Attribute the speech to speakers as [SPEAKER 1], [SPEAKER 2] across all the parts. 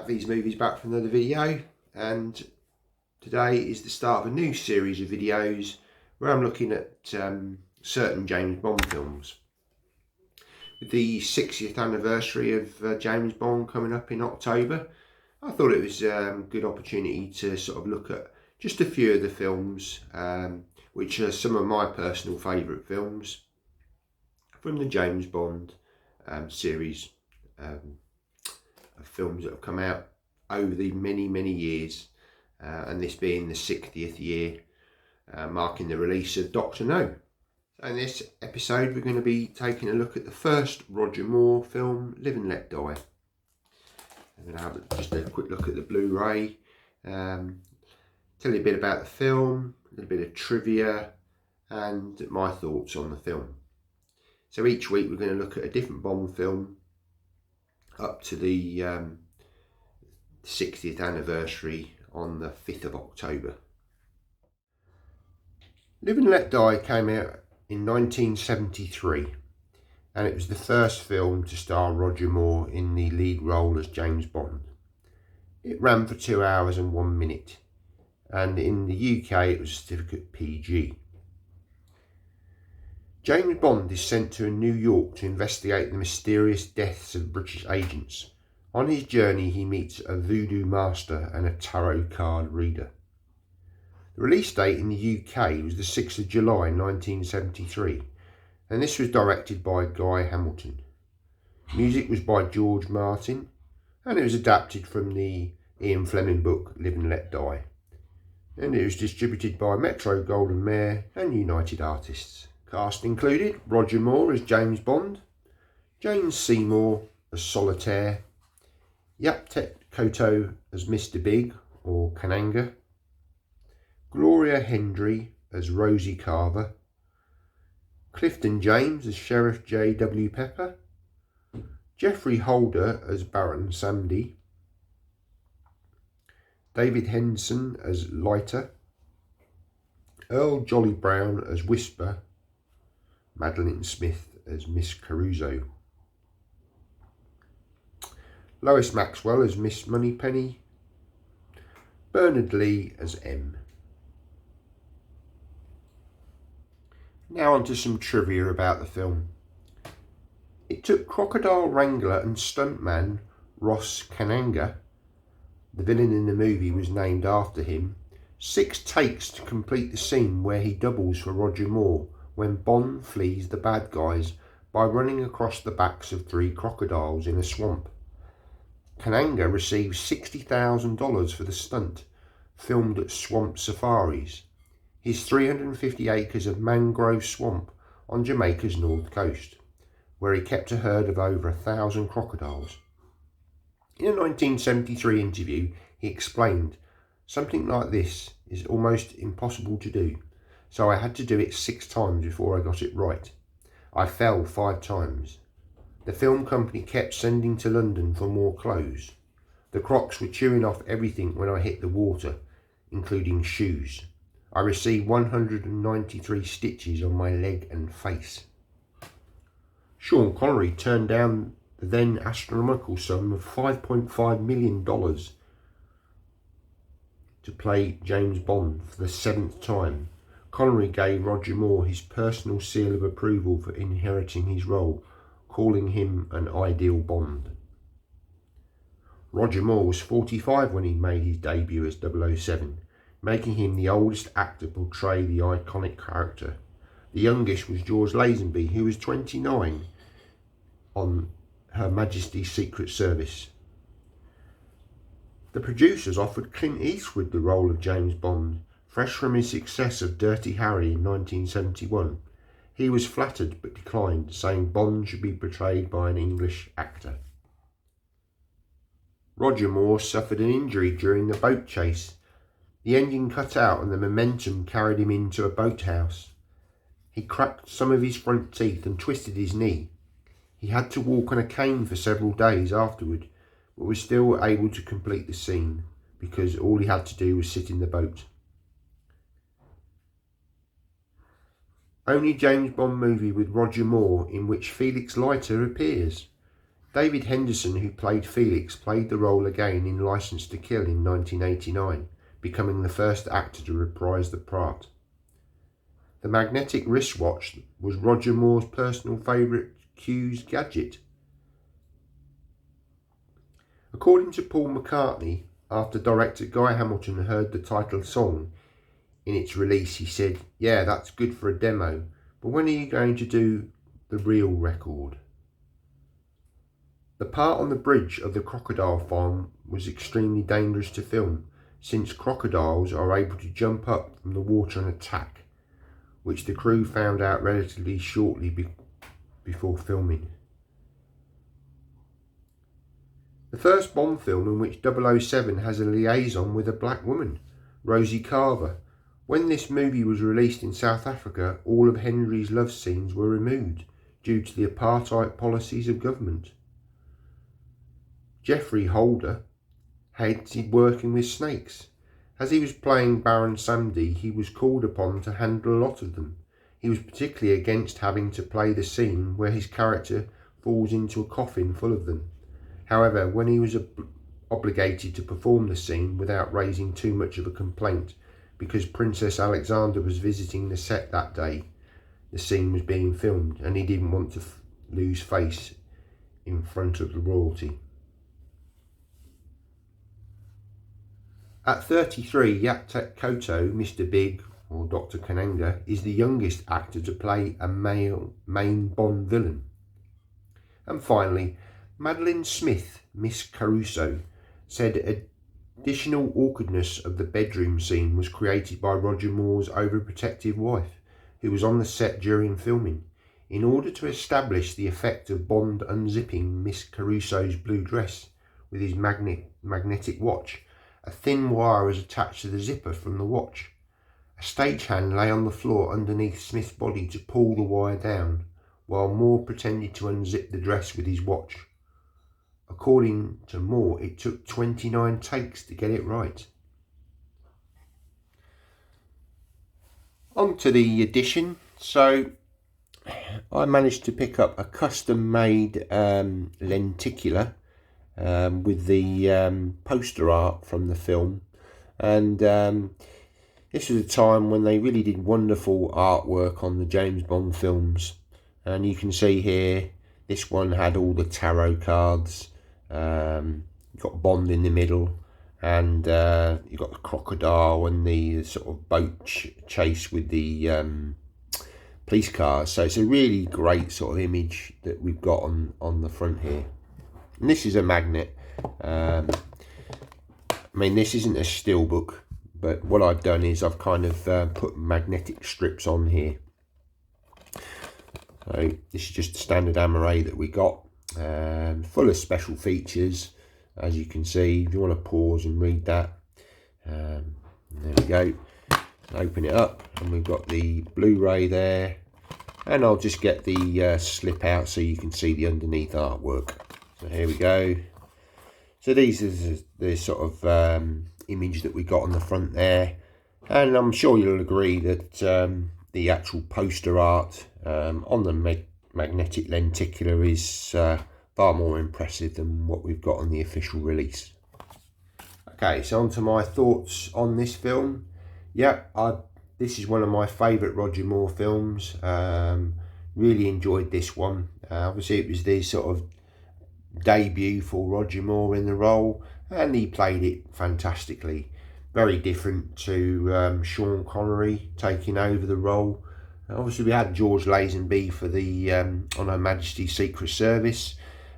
[SPEAKER 1] these movies back for another video, and today is the start of a new series of videos where I'm looking at certain James Bond films. With the 60th anniversary of James Bond coming up in October, I thought it was a good opportunity to sort of look at just a few of the films which are some of my personal favourite films from the James Bond series of films that have come out over the many years, and this being the 60th year marking the release of Dr. No. So in this episode we're going to be taking a look at the first Roger Moore film, Live and Let Die. I'm going to have just a quick look at the Blu-ray, tell you a bit about the film, a little bit of trivia and my thoughts on the film. So each week we're going to look at a different Bond film up to the 60th anniversary on the 5th of October. Live and Let Die came out in 1973, and it was the first film to star Roger Moore in the lead role as James Bond. It ran for 2 hours and 1 minute, and in the UK it was certificate PG. James Bond is sent to New York to investigate the mysterious deaths of British agents. On his journey he meets a voodoo master and a tarot card reader. The release date in the UK was the 6th of July 1973, and this was directed by Guy Hamilton. Music was by George Martin, and it was adapted from the Ian Fleming book Live and Let Die, and it was distributed by Metro-Goldwyn-Mayer and United Artists. Cast included Roger Moore as James Bond, Jane Seymour as Solitaire, Yaptet Kotto as Mr. Big or Kananga, Gloria Hendry as Rosie Carver, Clifton James as Sheriff J.W. Pepper, Geoffrey Holder as Baron Samedi, David Henson as Leiter, Earl Jolly Brown as Whisper, Madeline Smith as Miss Caruso, Lois Maxwell as Miss Moneypenny, Bernard Lee as M. Now on to some trivia about the film. It took crocodile wrangler and stuntman Ross Kananga, the villain in the movie was named after him, 6 takes to complete the scene where he doubles for Roger Moore when Bond flees the bad guys by running across the backs of 3 crocodiles in a swamp. Kananga received $60,000 for the stunt, filmed at Swamp Safaris, his 350 acres of mangrove swamp on Jamaica's north coast, where he kept a herd of over 1,000 crocodiles. In a 1973 interview, he explained, "Something like this is almost impossible to do, so I had to do it 6 times before I got it right. I fell 5 times. The film company kept sending to London for more clothes. The crocs were chewing off everything when I hit the water, including shoes. I received 193 stitches on my leg and face." Sean Connery turned down the then astronomical sum of $5.5 million to play James Bond for the 7th time. Connery gave Roger Moore his personal seal of approval for inheriting his role, calling him an ideal Bond. Roger Moore was 45 when he made his debut as 007, making him the oldest actor to portray the iconic character. The youngest was George Lazenby, who was 29 on Her Majesty's Secret Service. The producers offered Clint Eastwood the role of James Bond, fresh from his success of Dirty Harry in 1971. He was flattered but declined, saying Bond should be portrayed by an English actor. Roger Moore suffered an injury during the boat chase. The engine cut out and the momentum carried him into a boathouse. He cracked some of his front teeth and twisted his knee. He had to walk on a cane for several days afterward, but was still able to complete the scene because all he had to do was sit in the boat. Only James Bond movie with Roger Moore in which Felix Leiter appears. David Henderson, who played Felix, played the role again in Licence to Kill in 1989, becoming the first actor to reprise the part. The magnetic wristwatch was Roger Moore's personal favourite Q's gadget. According to Paul McCartney, after director Guy Hamilton heard the title song in its release, he said, "Yeah, that's good for a demo, but when are you going to do the real record?" The part on the bridge of the crocodile farm was extremely dangerous to film, since crocodiles are able to jump up from the water and attack, which the crew found out relatively shortly before filming. The first Bond film in which 007 has a liaison with a black woman, Rosie Carver. When this movie was released in South Africa, all of Henry's love scenes were removed due to the apartheid policies of government. Geoffrey Holder hated working with snakes. As he was playing Baron Samedi, he was called upon to handle a lot of them. He was particularly against having to play the scene where his character falls into a coffin full of them. However, when he was obligated to perform the scene without raising too much of a complaint, because Princess Alexandra was visiting the set that day, the scene was being filmed and he didn't want to lose face in front of the royalty. At 33, Yaptek Koto, Mr. Big, or Dr. Kananga, is the youngest actor to play a male main Bond villain. And finally, Madeline Smith, Miss Caruso, said additional awkwardness of the bedroom scene was created by Roger Moore's overprotective wife, who was on the set during filming. In order to establish the effect of Bond unzipping Miss Caruso's blue dress with his magnetic watch, a thin wire was attached to the zipper from the watch. A stagehand lay on the floor underneath Smith's body to pull the wire down, while Moore pretended to unzip the dress with his watch. According to Moore, it took 29 takes to get it right. On to the edition. So I managed to pick up a custom-made lenticular with the poster art from the film, and this was a time when they really did wonderful artwork on the James Bond films. And you can see here, this one had all the tarot cards. You got Bond in the middle, and you got the crocodile and the sort of boat chase with the police cars. So it's a really great sort of image that we've got on the front here. And this is a magnet. I mean, this isn't a steelbook, but what I've done is I've kind of put magnetic strips on here. So this is just the standard amaret that we got, full of special features, as you can see. If you want to pause and read that, there we go. Open it up, and we've got the Blu-ray there, and I'll just get the slip out so you can see the underneath artwork. So here we go. So these are the sort of image that we got on the front there, and I'm sure you'll agree that the actual poster art on the magnetic lenticular is far more impressive than what we've got on the official release. Okay, so on to my thoughts on this film. Yeah, this is one of my favourite Roger Moore films. Really enjoyed this one. Obviously it was the sort of debut for Roger Moore in the role, and he played it fantastically. Very different to Sean Connery taking over the role. Obviously we had George Lazenby for the On Her Majesty's Secret Service.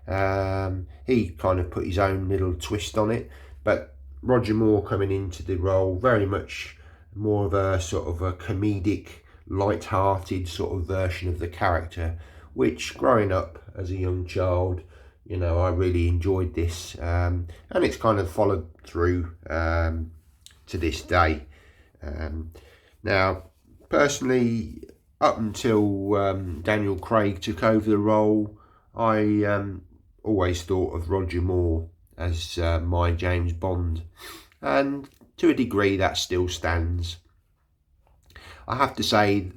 [SPEAKER 1] He kind of put his own little twist on it, but Roger Moore coming into the role, very much more of a sort of a comedic, light-hearted sort of version of the character, which growing up as a young child, you know, I really enjoyed this, and it's kind of followed through to this day. Now, personally, up until Daniel Craig took over the role, I always thought of Roger Moore as my James Bond, and to a degree that still stands. I have to say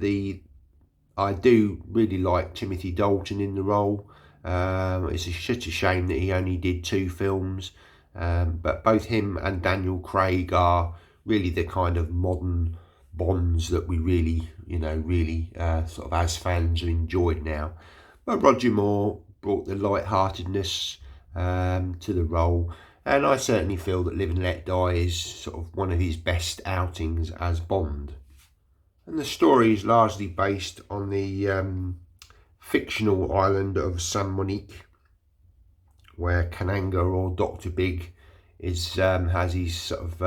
[SPEAKER 1] I do really like Timothy Dalton in the role. It's such a shame that he only did 2 films, but both him and Daniel Craig are really the kind of modern Bonds that we really, sort of as fans are enjoyed now. But Roger Moore brought the light-heartedness to the role, and I certainly feel that Live and Let Die is sort of one of his best outings as Bond. And the story is largely based on the fictional island of San Monique, where Kananga, or Dr. Big, has his sort of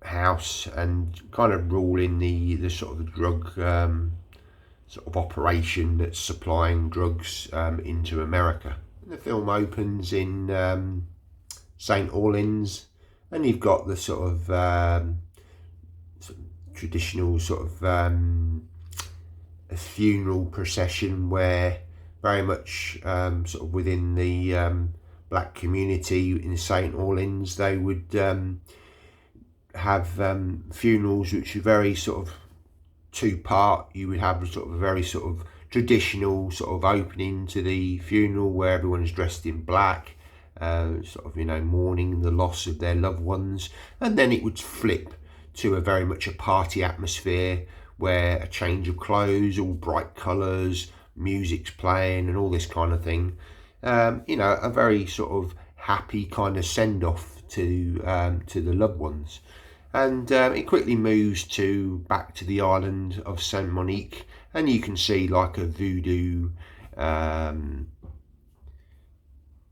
[SPEAKER 1] house and kind of ruling the sort of drug sort of operation that's supplying drugs into America. And the film opens in St. Orleans, and you've got the sort of traditional sort of a funeral procession, where very much sort of within the black community in St. Orleans, they would have funerals which are very sort of 2-part. You would have sort of a very sort of traditional sort of opening to the funeral, where everyone is dressed in black, sort of, mourning the loss of their loved ones, and then it would flip to a very much a party atmosphere, where a change of clothes, all bright colours, music's playing and all this kind of thing. A very sort of happy kind of send-off to the loved ones. And it quickly moves back to the island of Saint Monique, and you can see like a voodoo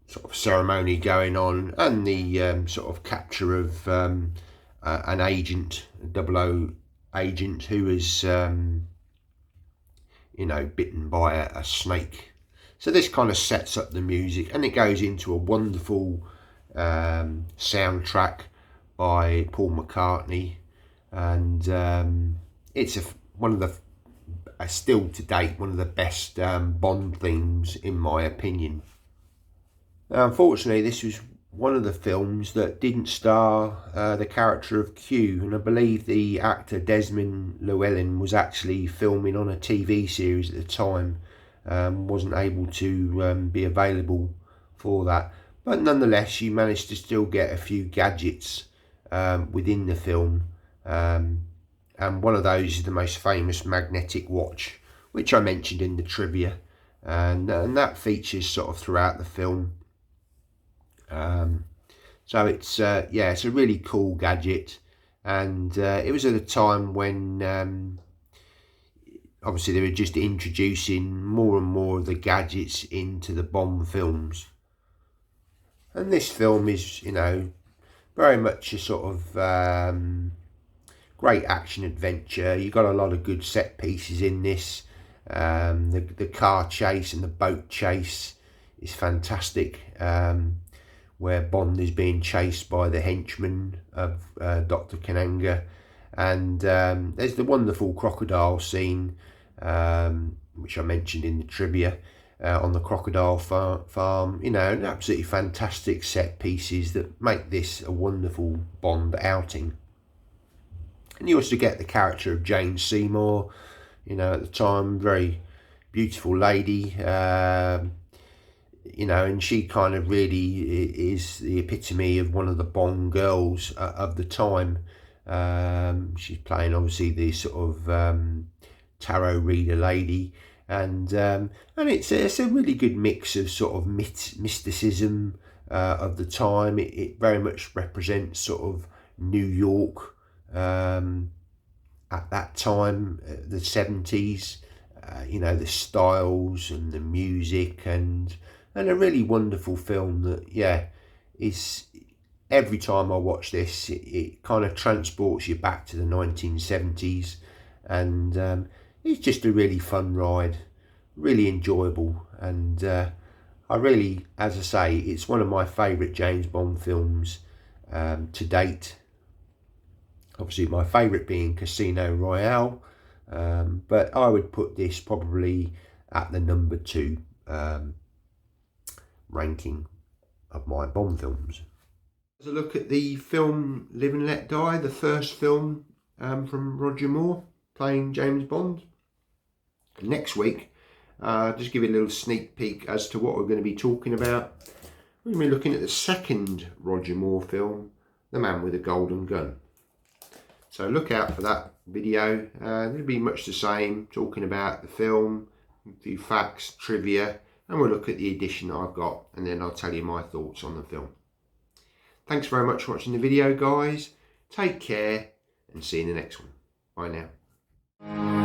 [SPEAKER 1] sort of ceremony going on, and the sort of capture of an agent, a 00 agent, who is bitten by a snake. So this kind of sets up the music, and it goes into a wonderful soundtrack by Paul McCartney, and it's still to date one of the best Bond themes, in my opinion. Now, unfortunately, this was one of the films that didn't star the character of Q, and I believe the actor Desmond Llewellyn was actually filming on a TV series at the time, wasn't able to be available for that. But nonetheless, you managed to still get a few gadgets within the film, and one of those is the most famous magnetic watch, which I mentioned in the trivia, and that features sort of throughout the film. So it's it's a really cool gadget, and it was at a time when obviously they were just introducing more and more of the gadgets into the Bond films. And this film is, very much a sort of great action adventure. You've got a lot of good set pieces in this. The car chase and the boat chase is fantastic, where Bond is being chased by the henchman of Dr. Kananga. And there's the wonderful crocodile scene, which I mentioned in the trivia, on the crocodile farm. And absolutely fantastic set pieces that make this a wonderful Bond outing. And you also get the character of Jane Seymour, at the time, very beautiful lady, and she kind of really is the epitome of one of the Bond girls of the time. She's playing obviously the sort of tarot reader lady, and it's a really good mix of sort of mysticism of the time. It very much represents sort of New York at that time, the 70s. The styles and the music, and a really wonderful film that is, every time I watch this, it kind of transports you back to the 1970s, and it's just a really fun ride, really enjoyable, and I really, as I say, it's one of my favourite James Bond films to date. Obviously my favourite being Casino Royale, but I would put this probably at the number 2 ranking of my Bond films. As a look at the film Live and Let Die, the first film from Roger Moore playing James Bond. Next week Just give you a little sneak peek as to what we're going to be talking about. We're going to be looking at the second Roger Moore film, The Man with a Golden Gun. So look out for that video. It'll be much the same, talking about the film, a few facts, trivia, and we'll look at the edition that I've got, and then I'll tell you my thoughts on the film. Thanks very much for watching the video, guys. Take care and see you in the next one. Bye now.